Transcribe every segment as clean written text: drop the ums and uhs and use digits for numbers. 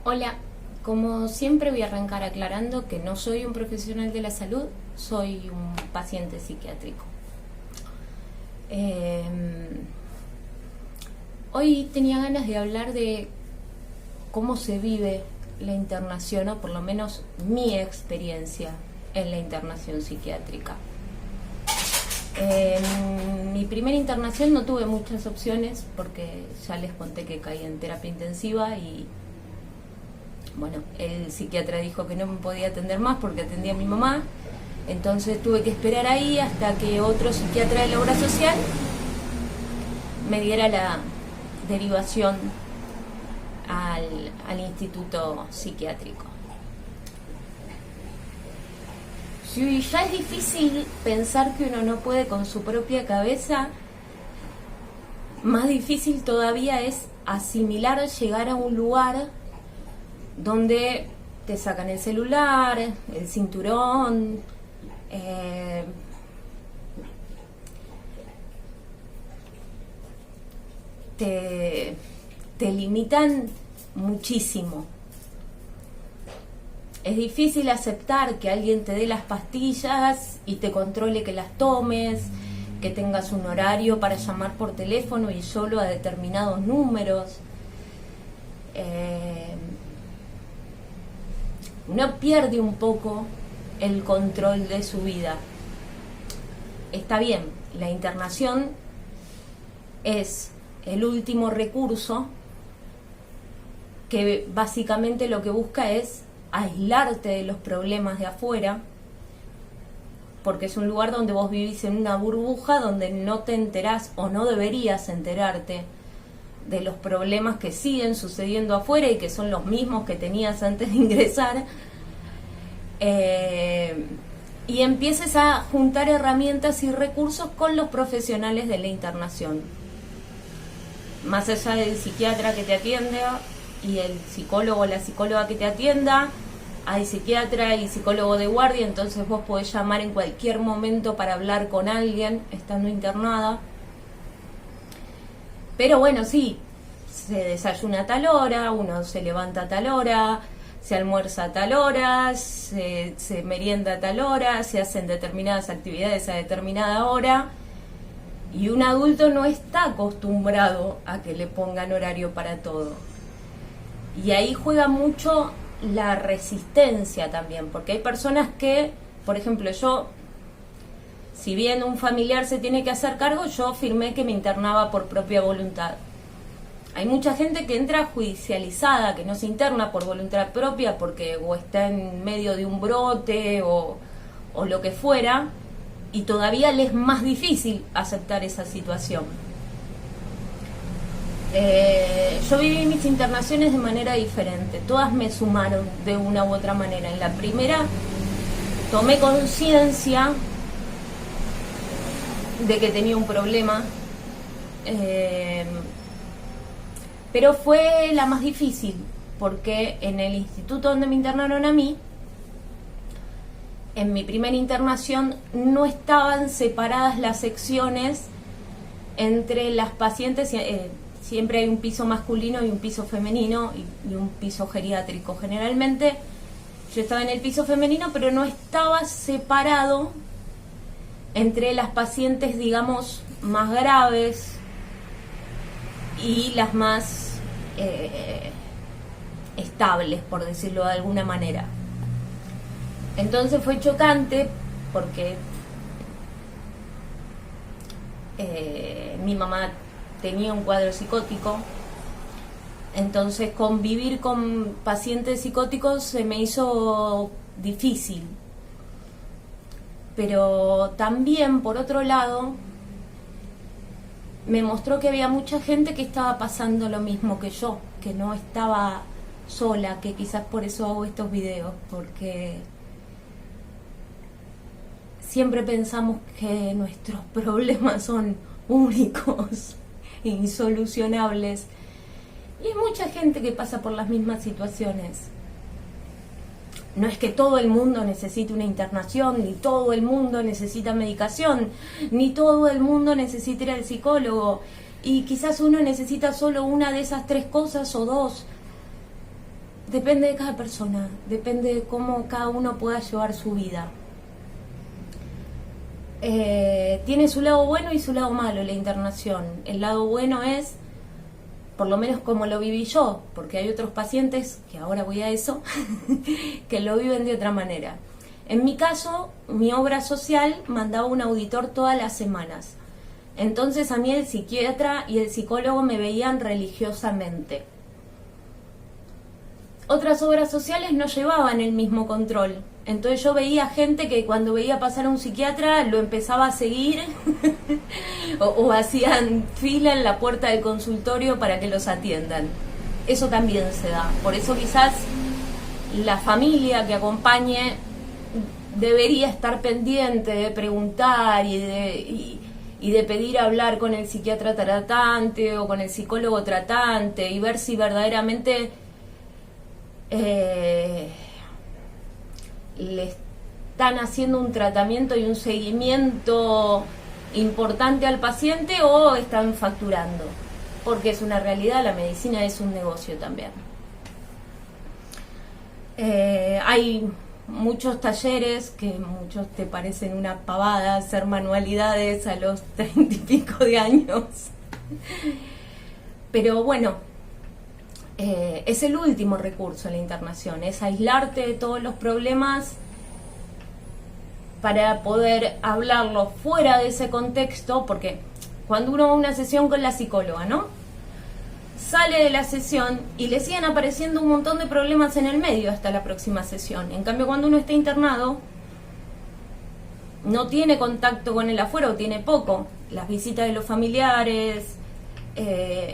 Hola, como siempre voy a arrancar aclarando que no soy un profesional de la salud, soy un paciente psiquiátrico. Eh, Hoy tenía ganas de hablar de cómo se vive la internación, o por lo menos mi experiencia en la internación psiquiátrica. En mi primera internación no tuve muchas opciones porque ya les conté que caí en terapia intensiva y bueno, el psiquiatra dijo que no me podía atender más porque atendía a mi mamá. Entonces tuve que esperar ahí hasta que otro psiquiatra de la obra social me diera la derivación al instituto psiquiátrico. Si ya es difícil pensar que uno no puede con su propia cabeza, más difícil todavía es asimilar llegar a un lugar donde te sacan el celular, el cinturón, te limitan muchísimo. Es difícil aceptar que alguien te dé las pastillas y te controle que las tomes, que tengas un horario para llamar por teléfono y solo a determinados números. Uno pierde un poco el control de su vida. Está bien, la internación es el último recurso que básicamente lo que busca es aislarte de los problemas de afuera, porque es un lugar donde vos vivís en una burbuja donde no te enterás o no deberías enterarte de los problemas que siguen sucediendo afuera y que son los mismos que tenías antes de ingresar, y empieces a juntar herramientas y recursos con los profesionales de la internación. Más allá del psiquiatra que te atiende y el psicólogo o la psicóloga que te atienda, hay psiquiatra y psicólogo de guardia, entonces vos podés llamar en cualquier momento para hablar con alguien estando internada. Pero bueno, sí, se desayuna a tal hora, uno se levanta a tal hora, se almuerza a tal hora, se merienda a tal hora, se hacen determinadas actividades a determinada hora, y un adulto no está acostumbrado a que le pongan horario para todo. Y ahí juega mucho la resistencia también, porque hay personas que, por ejemplo, yo, si bien un familiar se tiene que hacer cargo, yo firmé que me internaba por propia voluntad. Hay mucha gente que entra judicializada, que no se interna por voluntad propia porque o está en medio de un brote o lo que fuera, y todavía le es más difícil aceptar esa situación. Yo viví mis internaciones de manera diferente, todas me sumaron de una u otra manera. En la primera tomé conciencia de que tenía un problema, pero fue la más difícil, porque en el instituto donde me internaron a mí, en mi primera internación no estaban separadas las secciones entre las pacientes. Siempre hay un piso masculino y un piso femenino y un piso geriátrico. Generalmente yo estaba en el piso femenino, pero no estaba separado entre las pacientes, digamos, más graves y las más estables, por decirlo de alguna manera. Entonces fue chocante porque mi mamá tenía un cuadro psicótico, entonces convivir con pacientes psicóticos se me hizo difícil. Pero también, por otro lado, me mostró que había mucha gente que estaba pasando lo mismo que yo, que no estaba sola, que quizás por eso hago estos videos, porque siempre pensamos que nuestros problemas son únicos, insolucionables, y hay mucha gente que pasa por las mismas situaciones. No es que todo el mundo necesite una internación, ni todo el mundo necesita medicación, ni todo el mundo necesita ir al psicólogo, y quizás uno necesita solo una de esas tres cosas o dos. Depende de cada persona, depende de cómo cada uno pueda llevar su vida. Tiene su lado bueno y su lado malo la internación. El lado bueno es, por lo menos como lo viví yo, porque hay otros pacientes, que ahora voy a eso, que lo viven de otra manera. En mi caso, mi obra social mandaba un auditor todas las semanas. Entonces a mí el psiquiatra y el psicólogo me veían religiosamente. Otras obras sociales no llevaban el mismo control. Entonces yo veía gente que cuando veía pasar a un psiquiatra lo empezaba a seguir o hacían fila en la puerta del consultorio para que los atiendan. Eso también se da. Por eso quizás la familia que acompañe debería estar pendiente de preguntar y de pedir hablar con el psiquiatra tratante o con el psicólogo tratante y ver si verdaderamente le están haciendo un tratamiento y un seguimiento importante al paciente o están facturando, porque es una realidad, la medicina es un negocio también. Hay muchos talleres que muchos te parecen una pavada, hacer manualidades a los 30 y pico de años, pero bueno, es el último recurso en la internación, es aislarte de todos los problemas para poder hablarlo fuera de ese contexto, porque cuando uno va a una sesión con la psicóloga, ¿no? Sale de la sesión y le siguen apareciendo un montón de problemas en el medio hasta la próxima sesión. En cambio, cuando uno está internado, no tiene contacto con el afuera o tiene poco. Las visitas de los familiares,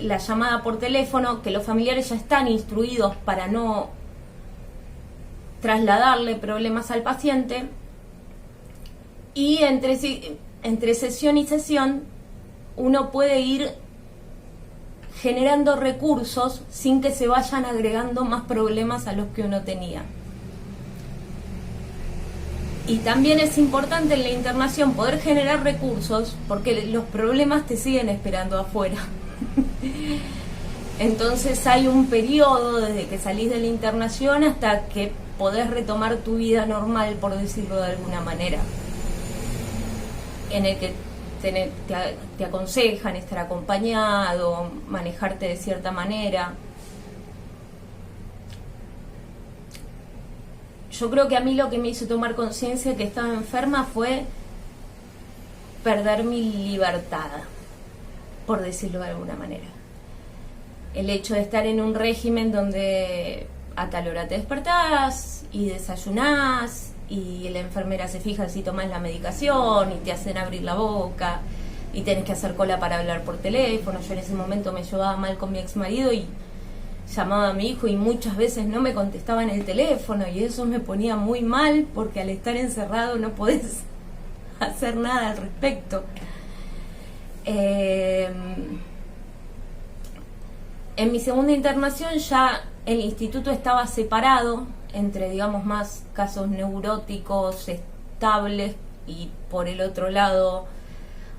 la llamada por teléfono, que los familiares ya están instruidos para no trasladarle problemas al paciente, y entre sesión y sesión uno puede ir generando recursos sin que se vayan agregando más problemas a los que uno tenía. Y también es importante en la internación poder generar recursos, porque los problemas te siguen esperando afuera. Entonces hay un periodo desde que salís de la internación hasta que podés retomar tu vida normal, por decirlo de alguna manera, en el que te aconsejan estar acompañado, manejarte de cierta manera. Yo creo que a mí lo que me hizo tomar conciencia de que estaba enferma fue perder mi libertad, por decirlo de alguna manera. El hecho de estar en un régimen donde a tal hora te despertás y desayunás y la enfermera se fija si tomás la medicación y te hacen abrir la boca y tenés que hacer cola para hablar por teléfono. Yo en ese momento me llevaba mal con mi ex marido y llamaba a mi hijo y muchas veces no me contestaba en el teléfono, y eso me ponía muy mal porque al estar encerrado no podés hacer nada al respecto. En mi segunda internación ya el instituto estaba separado entre, digamos, más casos neuróticos estables y por el otro lado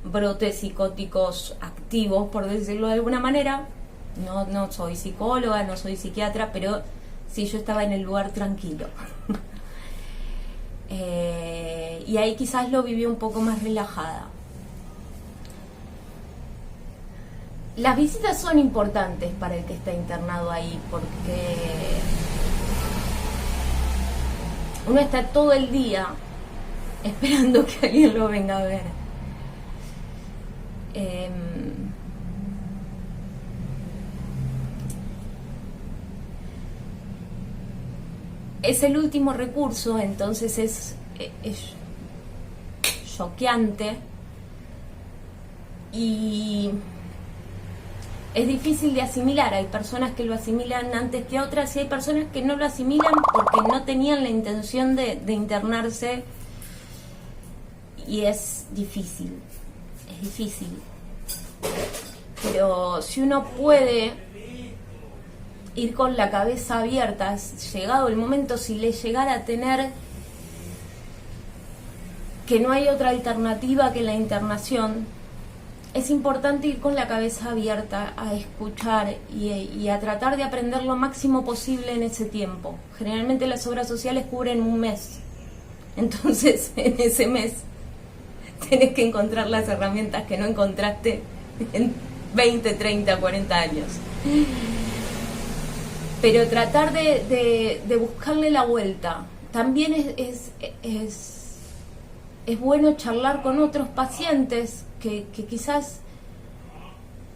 brotes psicóticos activos, por decirlo de alguna manera. No soy psicóloga, no soy psiquiatra, pero sí, yo estaba en el lugar tranquilo. Y ahí quizás lo viví un poco más relajada. Las visitas son importantes para el que está internado ahí, porque uno está todo el día esperando que alguien lo venga a ver. Es el último recurso, entonces es choqueante y es difícil de asimilar. Hay personas que lo asimilan antes que otras y hay personas que no lo asimilan porque no tenían la intención de internarse, y es difícil, pero si uno puede ir con la cabeza abierta, llegado el momento, si le llegara a tener que no hay otra alternativa que la internación, es importante ir con la cabeza abierta a escuchar y a tratar de aprender lo máximo posible en ese tiempo. Generalmente las obras sociales cubren un mes, entonces en ese mes tenés que encontrar las herramientas que no encontraste en 20, 30, 40 años. Pero tratar de buscarle la vuelta. También es bueno charlar con otros pacientes que quizás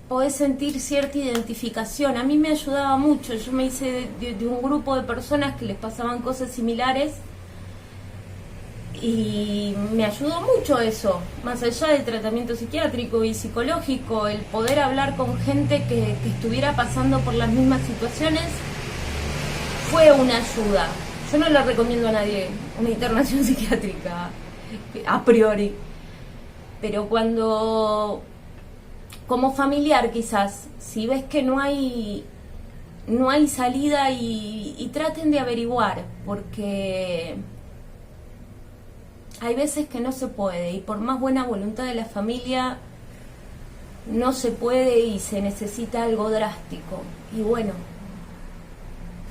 podés sentir cierta identificación. A mí me ayudaba mucho. Yo me hice de un grupo de personas que les pasaban cosas similares y me ayudó mucho eso, más allá del tratamiento psiquiátrico y psicológico, el poder hablar con gente que estuviera pasando por las mismas situaciones fue una ayuda. Yo no le recomiendo a nadie una internación psiquiátrica a priori, pero cuando, como familiar quizás, si ves que no hay salida y traten de averiguar, porque hay veces que no se puede, y por más buena voluntad de la familia, no se puede y se necesita algo drástico. Y bueno,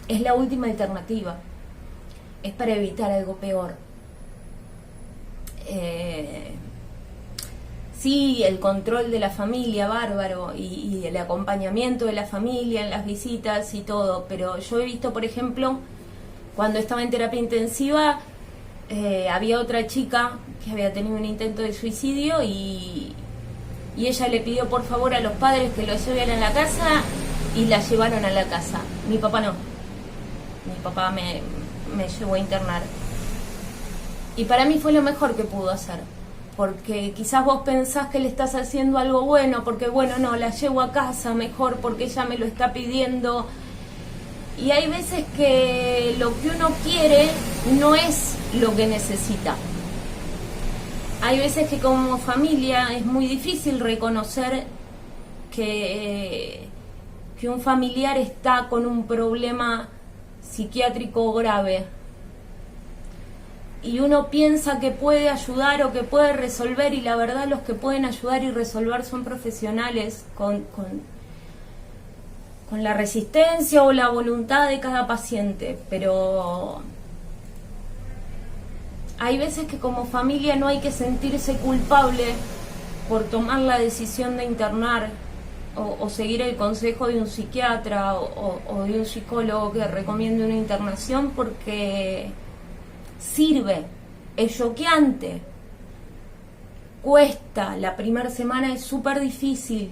es la última alternativa. Es para evitar algo peor. Sí, el control de la familia, bárbaro, y el acompañamiento de la familia en las visitas y todo, pero yo he visto, por ejemplo, cuando estaba en terapia intensiva, había otra chica que había tenido un intento de suicidio y ella le pidió por favor a los padres que lo lleven a la casa y la llevaron a la casa. Mi papá no. Mi papá me llevó a internar. Y para mí fue lo mejor que pudo hacer. Porque quizás vos pensás que le estás haciendo algo bueno, porque bueno, no, la llevo a casa mejor porque ella me lo está pidiendo. Y hay veces que lo que uno quiere no es lo que necesita. Hay veces que como familia es muy difícil reconocer que un familiar está con un problema psiquiátrico grave. Y uno piensa que puede ayudar o que puede resolver, y la verdad los que pueden ayudar y resolver son profesionales con la resistencia o la voluntad de cada paciente, pero hay veces que como familia no hay que sentirse culpable por tomar la decisión de internar o seguir el consejo de un psiquiatra o de un psicólogo que recomiende una internación, porque sirve, es choqueante, cuesta, la primera semana es súper difícil.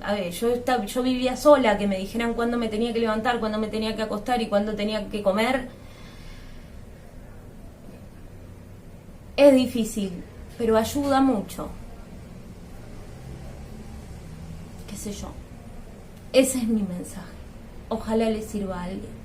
A ver, yo vivía sola, que me dijeran cuándo me tenía que levantar, cuándo me tenía que acostar y cuándo tenía que comer. Es difícil, pero ayuda mucho. Qué sé yo. Ese es mi mensaje. Ojalá le sirva a alguien.